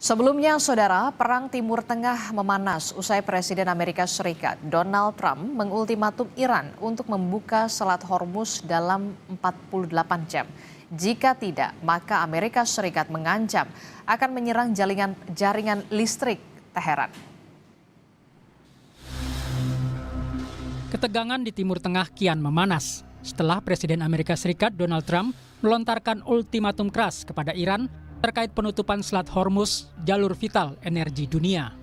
Sebelumnya, saudara, perang Timur Tengah memanas usai Presiden Amerika Serikat Donald Trump mengultimatum Iran untuk membuka Selat Hormuz dalam 48 jam. Jika tidak, maka Amerika Serikat mengancam akan menyerang jaringan listrik Teheran. Ketegangan di Timur Tengah kian memanas setelah Presiden Amerika Serikat Donald Trump melontarkan ultimatum keras kepada Iran terkait penutupan Selat Hormuz, jalur vital energi dunia.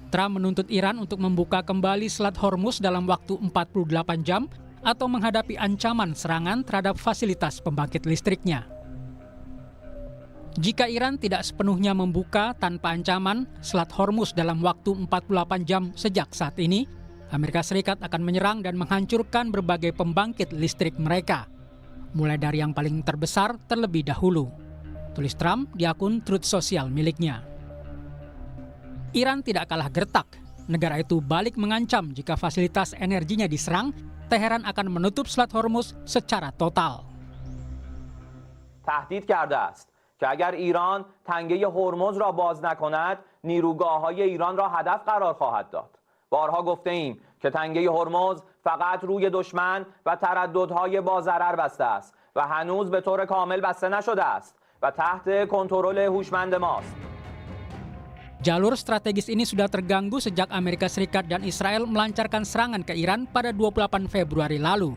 Trump menuntut Iran untuk membuka kembali Selat Hormuz dalam waktu 48 jam atau menghadapi ancaman serangan terhadap fasilitas pembangkit listriknya. Jika Iran tidak sepenuhnya membuka tanpa ancaman Selat Hormuz dalam waktu 48 jam sejak saat ini, Amerika Serikat akan menyerang dan menghancurkan berbagai pembangkit listrik mereka, mulai dari yang paling terbesar terlebih dahulu, tulis Trump di akun Truth Social miliknya. Iran tidak kalah gertak. Negara itu balik mengancam jika fasilitas energinya diserang, Teheran akan menutup Selat Hormuz secara total. تهدید کرده است که اگر ایران تنگه هرمز را باز نکند نیروگاه‌های ایران را هدف قرار خواهد داد. بارها گفته ایم که تنگه هرمز فقط روی دشمن و ترددهای با ضرر بسته است و هنوز به طور کامل بسته نشده است و تحت کنترل هوشمند ماست. Jalur strategis ini sudah terganggu sejak Amerika Serikat dan Israel melancarkan serangan ke Iran pada 28 Februari lalu.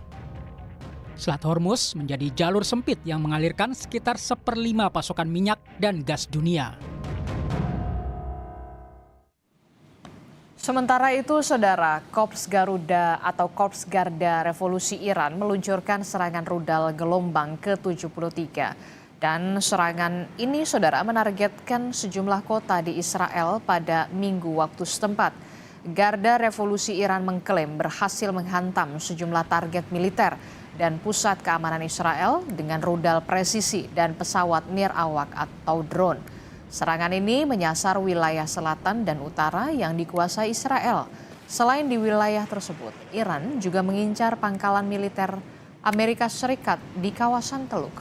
Selat Hormuz menjadi jalur sempit yang mengalirkan sekitar 1/5 pasokan minyak dan gas dunia. Sementara itu, saudara, Korps Garuda atau Korps Garda Revolusi Iran meluncurkan serangan rudal gelombang ke-73. Dan serangan ini, saudara, menargetkan sejumlah kota di Israel pada Minggu waktu setempat. Garda Revolusi Iran mengklaim berhasil menghantam sejumlah target militer dan pusat keamanan Israel dengan rudal presisi dan pesawat nirawak atau drone. Serangan ini menyasar wilayah selatan dan utara yang dikuasai Israel. Selain di wilayah tersebut, Iran juga mengincar pangkalan militer Amerika Serikat di kawasan Teluk.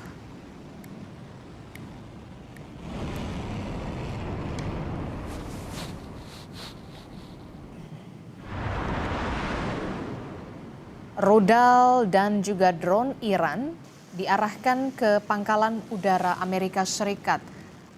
Rudal dan juga drone Iran diarahkan ke pangkalan udara Amerika Serikat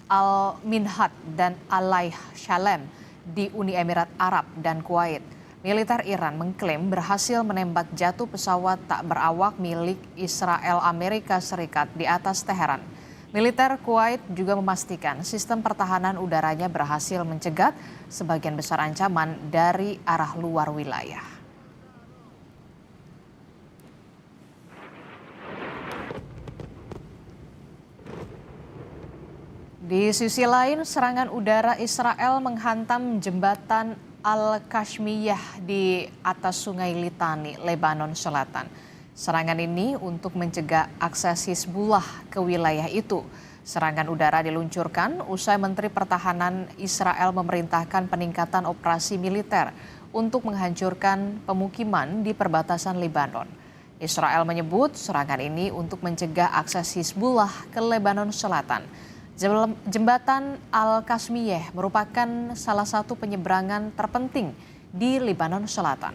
Al-Minhad dan Al-Laih Shalem di Uni Emirat Arab dan Kuwait. Militer Iran mengklaim berhasil menembak jatuh pesawat tak berawak milik Israel Amerika Serikat di atas Teheran. Militer Kuwait juga memastikan sistem pertahanan udaranya berhasil mencegat sebagian besar ancaman dari arah luar wilayah. Di sisi lain, serangan udara Israel menghantam jembatan Al-Kashmiyah di atas Sungai Litani, Lebanon Selatan. Serangan ini untuk mencegah akses Hizbullah ke wilayah itu. Serangan udara diluncurkan usai Menteri Pertahanan Israel memerintahkan peningkatan operasi militer untuk menghancurkan pemukiman di perbatasan Lebanon. Israel menyebut serangan ini untuk mencegah akses Hizbullah ke Lebanon Selatan. Jembatan Al-Kashmiyah merupakan salah satu penyeberangan terpenting di Lebanon Selatan.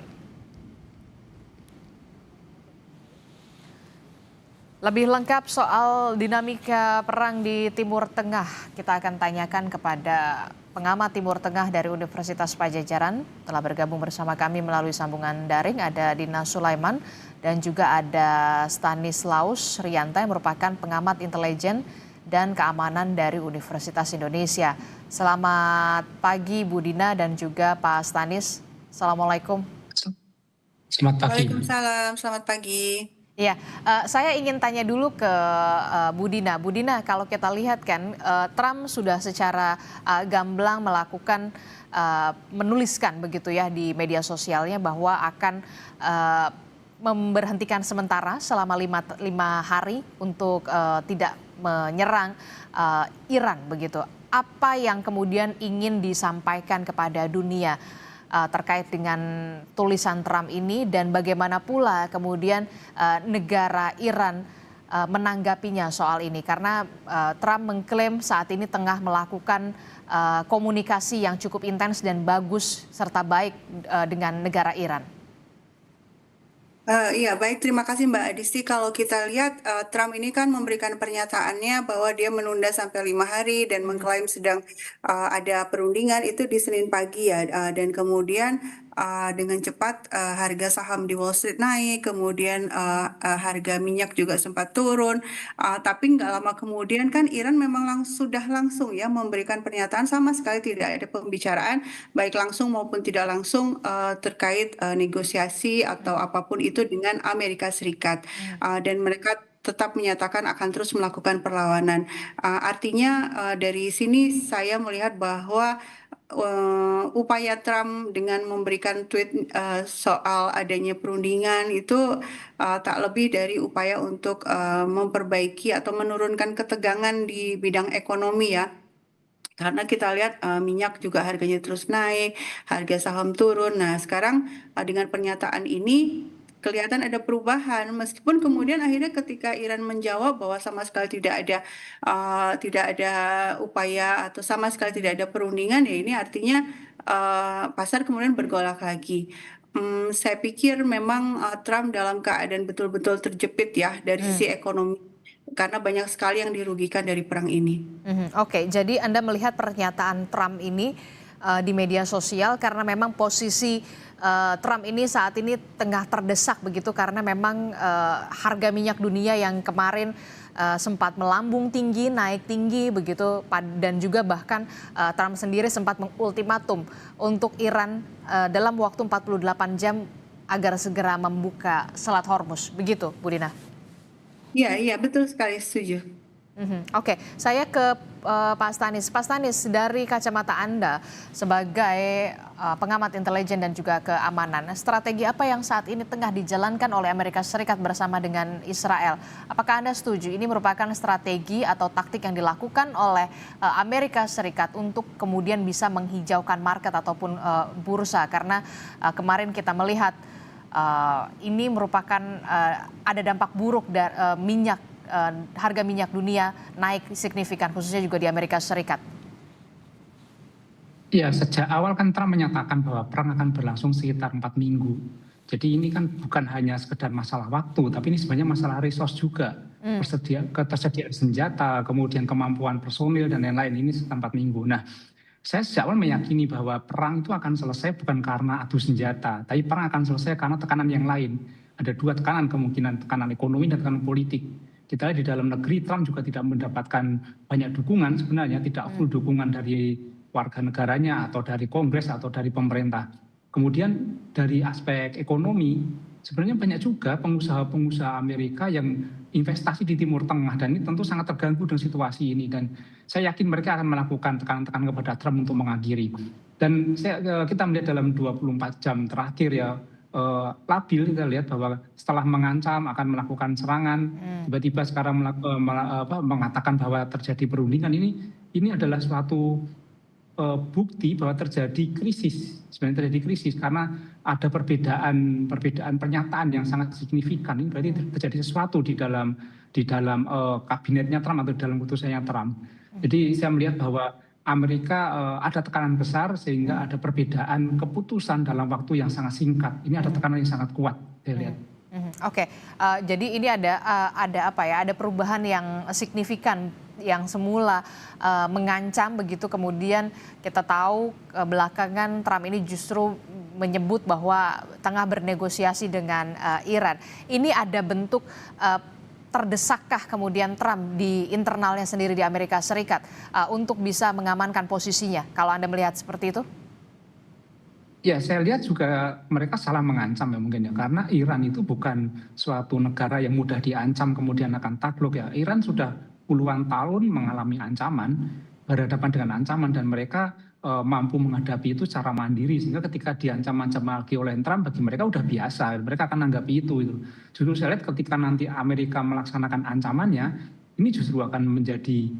Lebih lengkap soal dinamika perang di Timur Tengah, kita akan tanyakan kepada pengamat Timur Tengah dari Universitas Padjadjaran. Telah bergabung bersama kami melalui sambungan daring, ada Dina Sulaiman dan juga ada Stanislaus Rianta yang merupakan pengamat intelijen dan keamanan dari Universitas Indonesia. Selamat pagi Bu Dina dan juga Pak Stanis. Assalamualaikum. Selamat pagi. Waalaikumsalam, selamat pagi. Ya, saya ingin tanya dulu ke Bu Dina. Bu Dina, kalau kita lihat kan Trump sudah secara gamblang melakukan menuliskan begitu ya di media sosialnya bahwa akan memberhentikan sementara selama lima hari untuk tidak menyerang Iran begitu. Apa yang kemudian ingin disampaikan kepada dunia terkait dengan tulisan Trump ini dan bagaimana pula kemudian negara Iran menanggapinya soal ini? Karena Trump mengklaim saat ini tengah melakukan komunikasi yang cukup intens dan bagus serta baik dengan negara Iran. Iya, baik. Terima kasih Mbak Adisti. Kalau kita lihat, Trump ini kan memberikan pernyataannya bahwa dia menunda sampai 5 hari dan mengklaim sedang ada perundingan itu di Senin pagi ya. Dan kemudian dengan cepat harga saham di Wall Street naik, kemudian harga minyak juga sempat turun. Tapi nggak lama kemudian kan Iran memang sudah langsung ya memberikan pernyataan, sama sekali tidak ada pembicaraan baik langsung maupun tidak langsung terkait negosiasi atau apapun itu dengan Amerika Serikat. Dan mereka tetap menyatakan akan terus melakukan perlawanan. Artinya dari sini saya melihat bahwa upaya Trump dengan memberikan tweet soal adanya perundingan itu tak lebih dari upaya untuk memperbaiki atau menurunkan ketegangan di bidang ekonomi ya. Karena kita lihat minyak juga harganya terus naik, harga saham turun. Nah, sekarang dengan pernyataan ini kelihatan ada perubahan, meskipun kemudian akhirnya ketika Iran menjawab bahwa sama sekali tidak ada upaya atau sama sekali tidak ada perundingan, ya ini artinya pasar kemudian bergolak lagi. Saya pikir memang Trump dalam keadaan betul-betul terjepit ya dari sisi ekonomi, karena banyak sekali yang dirugikan dari perang ini. Oke, jadi Anda melihat pernyataan Trump ini di media sosial karena memang posisi Trump ini saat ini tengah terdesak begitu, karena memang harga minyak dunia yang kemarin sempat melambung tinggi, naik tinggi begitu, dan juga bahkan Trump sendiri sempat mengultimatum untuk Iran dalam waktu 48 jam agar segera membuka Selat Hormuz. Begitu, Bu Dina? Iya, betul sekali, setuju. Oke, saya ke Pak Stanis. Pak Stanis, dari kacamata Anda sebagai pengamat intelijen dan juga keamanan, strategi apa yang saat ini tengah dijalankan oleh Amerika Serikat bersama dengan Israel? Apakah Anda setuju ini merupakan strategi atau taktik yang dilakukan oleh Amerika Serikat untuk kemudian bisa menghijaukan market ataupun bursa? Karena kemarin kita melihat ini merupakan ada dampak buruk dari harga minyak dunia naik signifikan, khususnya juga di Amerika Serikat. Ya, sejak awal kan Trump menyatakan bahwa perang akan berlangsung sekitar 4 minggu. Jadi ini kan bukan hanya sekedar masalah waktu, tapi ini sebenarnya masalah resource juga. Ketersediaan senjata, kemudian kemampuan personil dan lain-lain, ini sekitar 4 minggu. Nah, saya sejak awal meyakini bahwa perang itu akan selesai bukan karena adu senjata, tapi perang akan selesai karena tekanan yang lain. Ada 2 tekanan kemungkinan, tekanan ekonomi dan tekanan politik. Kita lihat di dalam negeri, Trump juga tidak mendapatkan banyak dukungan, sebenarnya tidak full dukungan dari warga negaranya atau dari Kongres atau dari pemerintah. Kemudian dari aspek ekonomi, sebenarnya banyak juga pengusaha-pengusaha Amerika yang investasi di Timur Tengah, dan ini tentu sangat terganggu dengan situasi ini, dan saya yakin mereka akan melakukan tekanan-tekanan kepada Trump untuk mengakhiri. Dan kita melihat dalam 24 jam terakhir ya, labil, kita lihat bahwa setelah mengancam akan melakukan serangan, tiba-tiba sekarang mengatakan bahwa terjadi perundingan. Ini adalah suatu bukti bahwa terjadi krisis, sebenarnya terjadi krisis karena ada perbedaan pernyataan yang sangat signifikan. Ini berarti terjadi sesuatu di dalam kabinetnya Trump atau dalam keputusannya Trump. Jadi saya melihat bahwa Amerika ada tekanan besar sehingga ada perbedaan keputusan dalam waktu yang sangat singkat. Ini ada tekanan yang sangat kuat, saya lihat. Oke, jadi ini ada apa ya? Ada perubahan yang signifikan, yang semula mengancam begitu, kemudian kita tahu belakangan Trump ini justru menyebut bahwa tengah bernegosiasi dengan Iran. Ini ada bentuk terdesakkah kemudian Trump di internalnya sendiri di Amerika Serikat untuk bisa mengamankan posisinya? Kalau Anda melihat seperti itu? Ya, saya lihat juga mereka salah mengancam ya mungkin ya, karena Iran itu bukan suatu negara yang mudah diancam kemudian akan takluk ya. Iran sudah puluhan tahun mengalami ancaman, berhadapan dengan ancaman, dan mereka mampu menghadapi itu secara mandiri, sehingga ketika diancam-ancam lagi oleh Trump, bagi mereka udah biasa, mereka akan anggapi itu. Justru saya lihat ketika nanti Amerika melaksanakan ancamannya, ini justru akan menjadi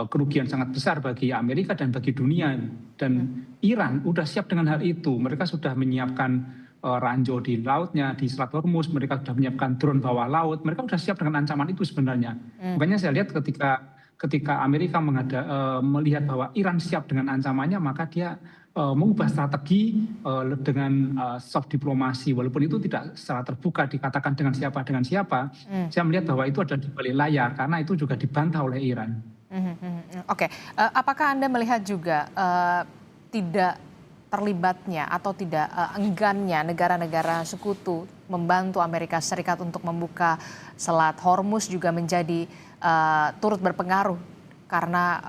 kerugian sangat besar bagi Amerika dan bagi dunia. Dan Iran udah siap dengan hal itu, mereka sudah menyiapkan ranjau di lautnya, di Selat Hormuz, mereka sudah menyiapkan drone bawah laut, mereka sudah siap dengan ancaman itu sebenarnya. Makanya saya lihat ketika Amerika melihat bahwa Iran siap dengan ancamannya, maka dia mengubah strategi dengan soft diplomasi, walaupun itu tidak secara terbuka dikatakan dengan siapa. Saya melihat bahwa itu ada di balik layar, karena itu juga dibantah oleh Iran. Oke, apakah Anda melihat juga tidak terlibatnya atau tidak enggannya negara-negara sekutu membantu Amerika Serikat untuk membuka Selat Hormuz juga menjadi turut berpengaruh karena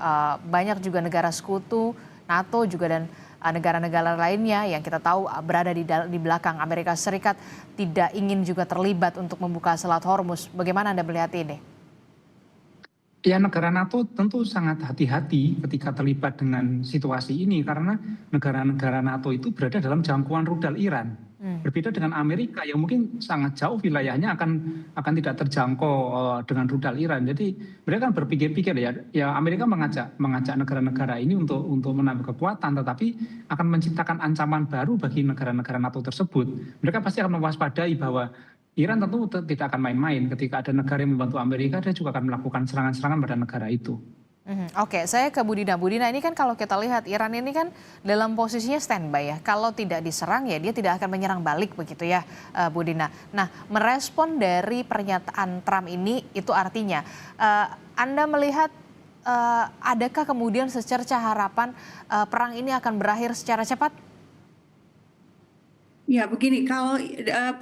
banyak juga negara sekutu, NATO juga dan negara-negara lainnya yang kita tahu berada di belakang Amerika Serikat tidak ingin juga terlibat untuk membuka Selat Hormuz. Bagaimana Anda melihat ini? Ya, negara NATO tentu sangat hati-hati ketika terlibat dengan situasi ini karena negara-negara NATO itu berada dalam jangkauan rudal Iran. Berbeda dengan Amerika yang mungkin sangat jauh wilayahnya akan tidak terjangkau dengan rudal Iran. Jadi mereka kan berpikir-pikir ya Amerika mengajak negara-negara ini untuk menambah kekuatan, tetapi akan menciptakan ancaman baru bagi negara-negara NATO tersebut. Mereka pasti akan mewaspadai bahwa Iran tentu tidak akan main-main. Ketika ada negara yang membantu Amerika, dia juga akan melakukan serangan-serangan pada negara itu. Oke, saya ke Budina. Budina, ini kan kalau kita lihat Iran ini kan dalam posisinya standby ya. Kalau tidak diserang ya dia tidak akan menyerang balik begitu ya, Budina. Nah, merespon dari pernyataan Trump ini itu artinya Anda melihat adakah kemudian secerca harapan perang ini akan berakhir secara cepat? Ya, begini, kalau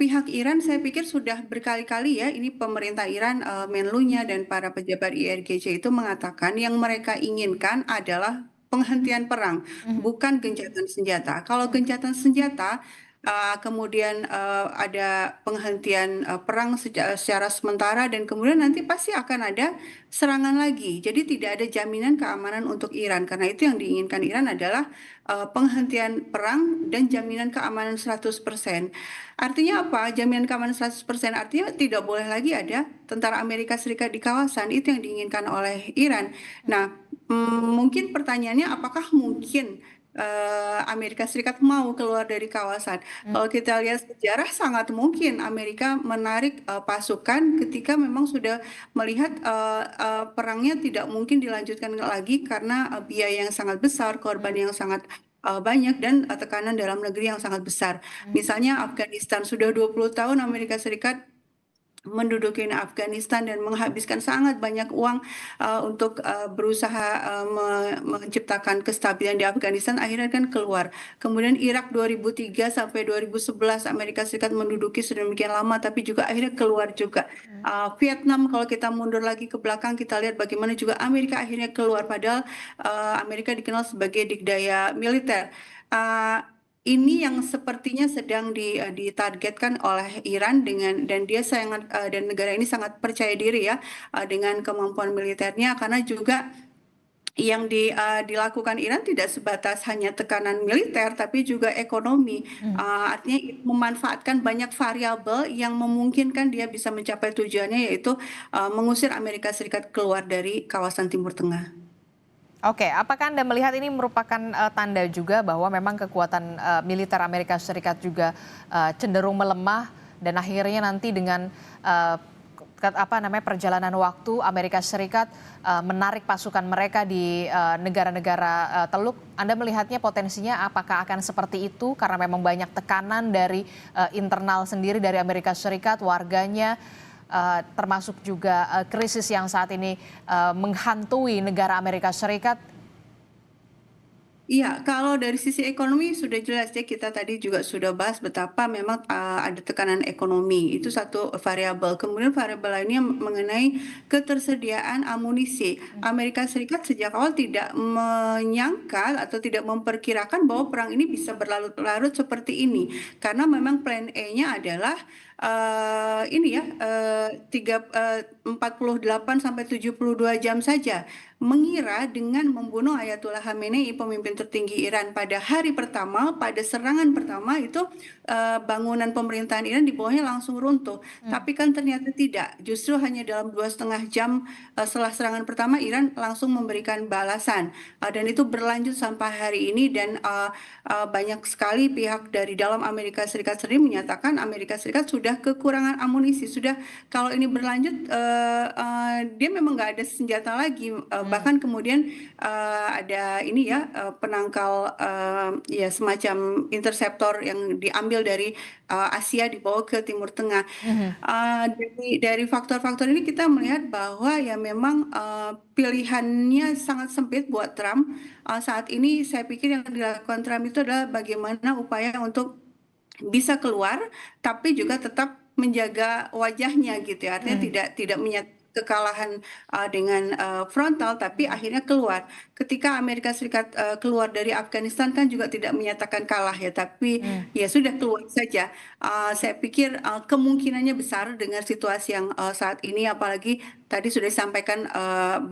pihak Iran saya pikir sudah berkali-kali ya, ini pemerintah Iran, Menlunya dan para pejabat IRGC itu mengatakan yang mereka inginkan adalah penghentian perang, bukan gencatan senjata. Kalau gencatan senjata, kemudian ada penghentian perang secara sementara dan kemudian nanti pasti akan ada serangan lagi. Jadi tidak ada jaminan keamanan untuk Iran. Karena itu yang diinginkan Iran adalah penghentian perang dan jaminan keamanan 100%. Artinya apa? Jaminan keamanan 100% artinya tidak boleh lagi ada tentara Amerika Serikat di kawasan. Itu yang diinginkan oleh Iran. Nah, mungkin pertanyaannya apakah mungkin Amerika Serikat mau keluar dari kawasan? Kalau kita lihat sejarah sangat mungkin Amerika menarik pasukan ketika memang sudah melihat perangnya tidak mungkin dilanjutkan lagi karena biaya yang sangat besar, korban yang sangat banyak dan tekanan dalam negeri yang sangat besar. Misalnya Afghanistan sudah 20 tahun Amerika Serikat menduduki Afghanistan dan menghabiskan sangat banyak uang untuk berusaha menciptakan kestabilan di Afghanistan, akhirnya kan keluar. Kemudian Irak 2003 sampai 2011 Amerika Serikat menduduki sedemikian lama tapi juga akhirnya keluar juga. Vietnam kalau kita mundur lagi ke belakang kita lihat bagaimana juga Amerika akhirnya keluar padahal Amerika dikenal sebagai dikdaya militer. Ini yang sepertinya sedang ditargetkan oleh Iran dan dia sangat dan negara ini sangat percaya diri ya dengan kemampuan militernya karena juga yang dilakukan Iran tidak sebatas hanya tekanan militer tapi juga ekonomi. Artinya memanfaatkan banyak variabel yang memungkinkan dia bisa mencapai tujuannya yaitu mengusir Amerika Serikat keluar dari kawasan Timur Tengah. Oke, apakah Anda melihat ini merupakan tanda juga bahwa memang kekuatan militer Amerika Serikat juga cenderung melemah dan akhirnya nanti dengan perjalanan waktu Amerika Serikat menarik pasukan mereka di negara-negara Teluk. Anda melihatnya potensinya apakah akan seperti itu karena memang banyak tekanan dari internal sendiri dari Amerika Serikat, warganya, termasuk juga krisis yang saat ini menghantui negara Amerika Serikat? Iya, kalau dari sisi ekonomi sudah jelas ya kita tadi juga sudah bahas betapa memang ada tekanan ekonomi itu satu variabel. Kemudian variabel lainnya mengenai ketersediaan amunisi. Amerika Serikat sejak awal tidak menyangka atau tidak memperkirakan bahwa perang ini bisa berlarut-larut seperti ini karena memang plan A-nya adalah 48 sampai 72 jam saja. mengira dengan membunuh Ayatullah Khamenei, pemimpin tertinggi Iran, pada hari pertama, pada serangan pertama itu bangunan pemerintahan Iran di bawahnya langsung runtuh. Tapi kan ternyata tidak. Justru hanya dalam 2,5 jam setelah serangan pertama, Iran langsung memberikan balasan. Dan itu berlanjut sampai hari ini, dan banyak sekali pihak dari dalam Amerika Serikat sendiri menyatakan Amerika Serikat sudah kekurangan amunisi. Sudah, kalau ini berlanjut, dia memang nggak ada senjata lagi. Bahkan kemudian ada ini ya, penangkal ya semacam interceptor yang diambil dari Asia dibawa ke Timur Tengah. Dari faktor-faktor ini kita melihat bahwa ya memang pilihannya sangat sempit buat Trump. Saat ini saya pikir yang dilakukan Trump itu adalah bagaimana upaya untuk bisa keluar, tapi juga tetap menjaga wajahnya gitu ya. Artinya tidak menyatakan kekalahan dengan frontal, tapi akhirnya keluar. Ketika Amerika Serikat keluar dari Afghanistan kan juga tidak menyatakan kalah ya, tapi ya sudah keluar saja. Saya pikir kemungkinannya besar dengan situasi yang saat ini, apalagi tadi sudah disampaikan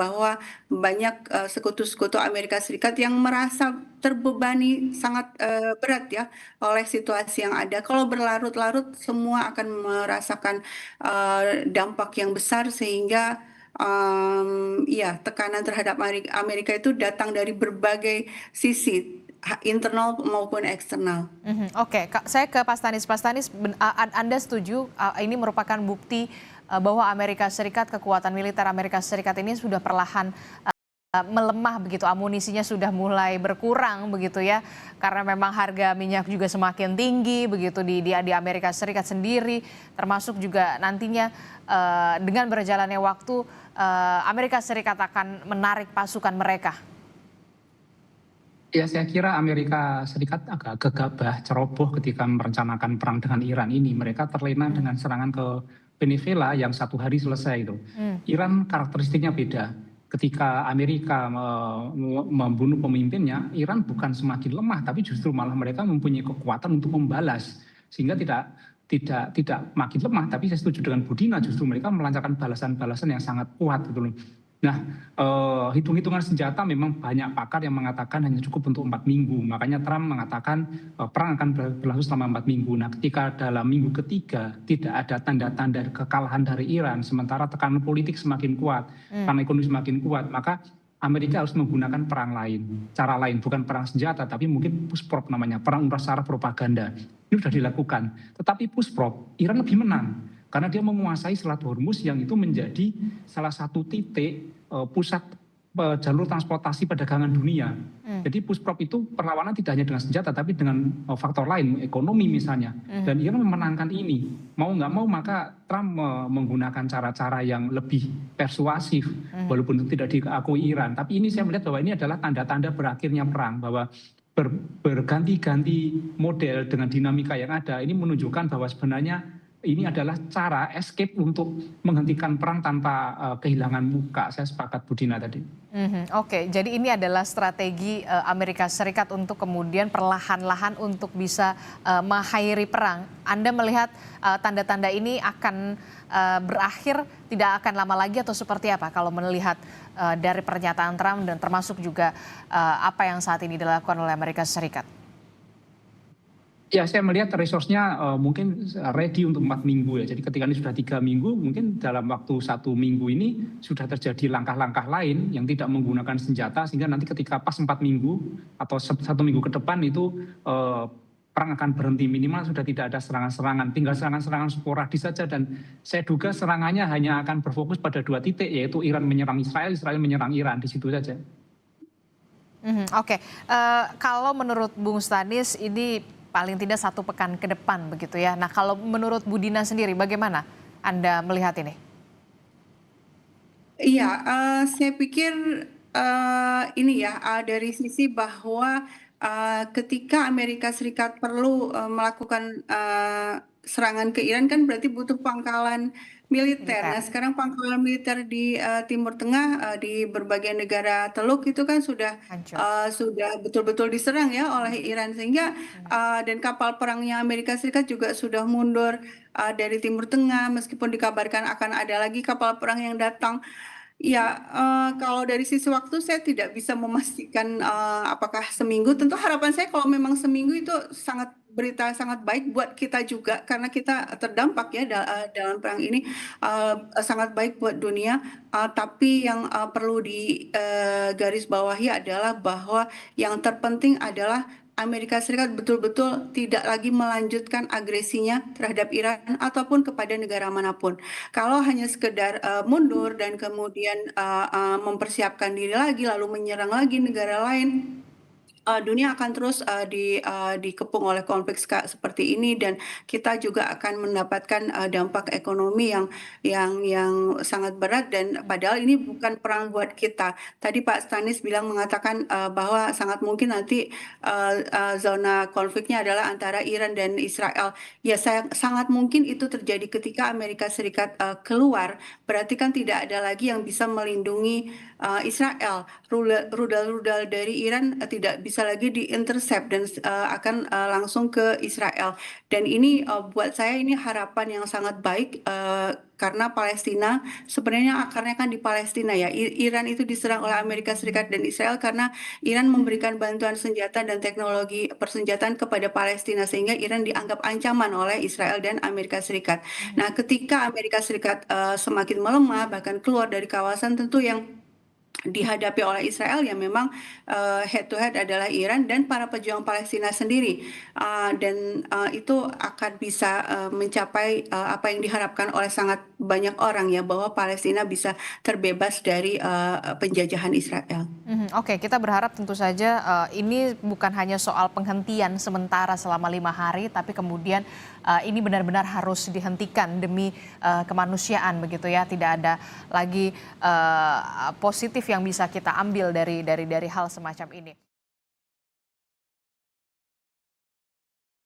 bahwa banyak sekutu-sekutu Amerika Serikat yang merasa terbebani sangat berat ya oleh situasi yang ada. Kalau berlarut-larut, semua akan merasakan dampak yang besar, sehingga ya tekanan terhadap Amerika itu datang dari berbagai sisi, internal maupun eksternal. Oke, saya ke Pak Stanis. Pak Stanis, Anda setuju ini merupakan bukti bahwa Amerika Serikat, kekuatan militer Amerika Serikat ini sudah perlahan melemah begitu, amunisinya sudah mulai berkurang begitu ya, karena memang harga minyak juga semakin tinggi begitu di Amerika Serikat sendiri, termasuk juga nantinya dengan berjalannya waktu Amerika Serikat akan menarik pasukan mereka. Ya, saya kira Amerika Serikat agak gegabah, ceroboh ketika merencanakan perang dengan Iran ini. Mereka terlena dengan serangan ke Venezuela yang 1 hari selesai itu. Iran karakteristiknya beda. Ketika Amerika membunuh pemimpinnya, Iran bukan semakin lemah, tapi justru malah mereka mempunyai kekuatan untuk membalas, sehingga tidak makin lemah. Tapi saya setuju dengan Budina, justru mereka melancarkan balasan-balasan yang sangat kuat gitu loh. Nah, hitung-hitungan senjata memang banyak pakar yang mengatakan hanya cukup untuk 4 minggu. Makanya Trump mengatakan perang akan berlangsung selama 4 minggu. Nah, ketika dalam minggu ketiga tidak ada tanda-tanda kekalahan dari Iran, sementara tekanan politik semakin kuat, tekanan ekonomi semakin kuat, maka Amerika harus menggunakan cara lain, bukan perang senjata, tapi mungkin pushprop namanya, perang secara propaganda. Ini sudah dilakukan. Tetapi pushprop, Iran lebih menang. Karena dia menguasai Selat Hormuz yang itu menjadi salah satu titik pusat jalur transportasi perdagangan dunia. Jadi pushprop itu perlawanan tidak hanya dengan senjata, tapi dengan faktor lain, ekonomi misalnya. Dan Iran memenangkan ini. Mau nggak mau maka Trump menggunakan cara-cara yang lebih persuasif, walaupun itu tidak diakui Iran. Tapi ini saya melihat bahwa ini adalah tanda-tanda berakhirnya perang, bahwa berganti-ganti model dengan dinamika yang ada, ini menunjukkan bahwa sebenarnya ini adalah cara escape untuk menghentikan perang tanpa kehilangan muka. Saya sepakat Budina tadi. Oke, jadi ini adalah strategi Amerika Serikat untuk kemudian perlahan-lahan untuk bisa mengakhiri perang. Anda melihat tanda-tanda ini akan berakhir tidak akan lama lagi atau seperti apa kalau melihat dari pernyataan Trump dan termasuk juga apa yang saat ini dilakukan oleh Amerika Serikat? Ya, saya melihat resource-nya mungkin ready untuk 4 minggu ya. Jadi ketika ini sudah 3 minggu, mungkin dalam waktu 1 minggu ini sudah terjadi langkah-langkah lain yang tidak menggunakan senjata, sehingga nanti ketika pas 4 minggu atau 1 minggu ke depan itu perang akan berhenti, minimal sudah tidak ada serangan-serangan, tinggal serangan-serangan sporadis saja, dan saya duga serangannya hanya akan berfokus pada 2 titik, yaitu Iran menyerang Israel, Israel menyerang Iran, di situ saja. Oke, kalau menurut Bung Stanis ini paling tidak 1 pekan ke depan begitu ya. Nah, kalau menurut Budina sendiri bagaimana Anda melihat ini? Iya, saya pikir ini ya, dari sisi bahwa ketika Amerika Serikat perlu melakukan serangan ke Iran kan berarti butuh pangkalan militer. Nah, sekarang pangkalan militer di Timur Tengah, di berbagai negara Teluk itu kan sudah betul-betul diserang ya oleh Iran, sehingga dan kapal perangnya Amerika Serikat juga sudah mundur dari Timur Tengah, meskipun dikabarkan akan ada lagi kapal perang yang datang. Ya, kalau dari sisi waktu saya tidak bisa memastikan, apakah seminggu. Tentu harapan saya kalau memang seminggu itu berita sangat baik buat kita juga, karena kita terdampak ya dalam perang ini, sangat baik buat dunia. Tapi yang perlu garis bawahi adalah bahwa yang terpenting adalah Amerika Serikat betul-betul tidak lagi melanjutkan agresinya terhadap Iran ataupun kepada negara manapun. Kalau hanya sekedar mundur dan kemudian mempersiapkan diri lagi lalu menyerang lagi negara lain, dunia akan terus dikepung oleh konflik seperti ini, dan kita juga akan mendapatkan dampak ekonomi yang sangat berat, dan padahal ini bukan perang buat kita. Tadi Pak Stanis mengatakan bahwa sangat mungkin nanti zona konfliknya adalah antara Iran dan Israel. Ya, sangat mungkin itu terjadi ketika Amerika Serikat keluar, berarti kan tidak ada lagi yang bisa melindungi Israel. Rudal-rudal dari Iran tidak bisa lagi diintercept dan akan langsung ke Israel. Dan ini buat saya ini harapan yang sangat baik, karena Palestina sebenarnya akarnya kan di Palestina ya. Iran itu diserang oleh Amerika Serikat dan Israel karena Iran memberikan bantuan senjata dan teknologi persenjataan kepada Palestina, sehingga Iran dianggap ancaman oleh Israel dan Amerika Serikat. Nah, ketika Amerika Serikat semakin melemah bahkan keluar dari kawasan, tentu yang dihadapi oleh Israel ya memang head to head adalah Iran dan para pejuang Palestina sendiri. Dan itu akan bisa mencapai apa yang diharapkan oleh sangat banyak orang ya, bahwa Palestina bisa terbebas dari penjajahan Israel. Oke, kita berharap tentu saja ini bukan hanya soal penghentian sementara selama 5 hari, tapi kemudian ini benar-benar harus dihentikan demi kemanusiaan begitu ya. Tidak ada lagi positif yang bisa kita ambil dari hal semacam ini.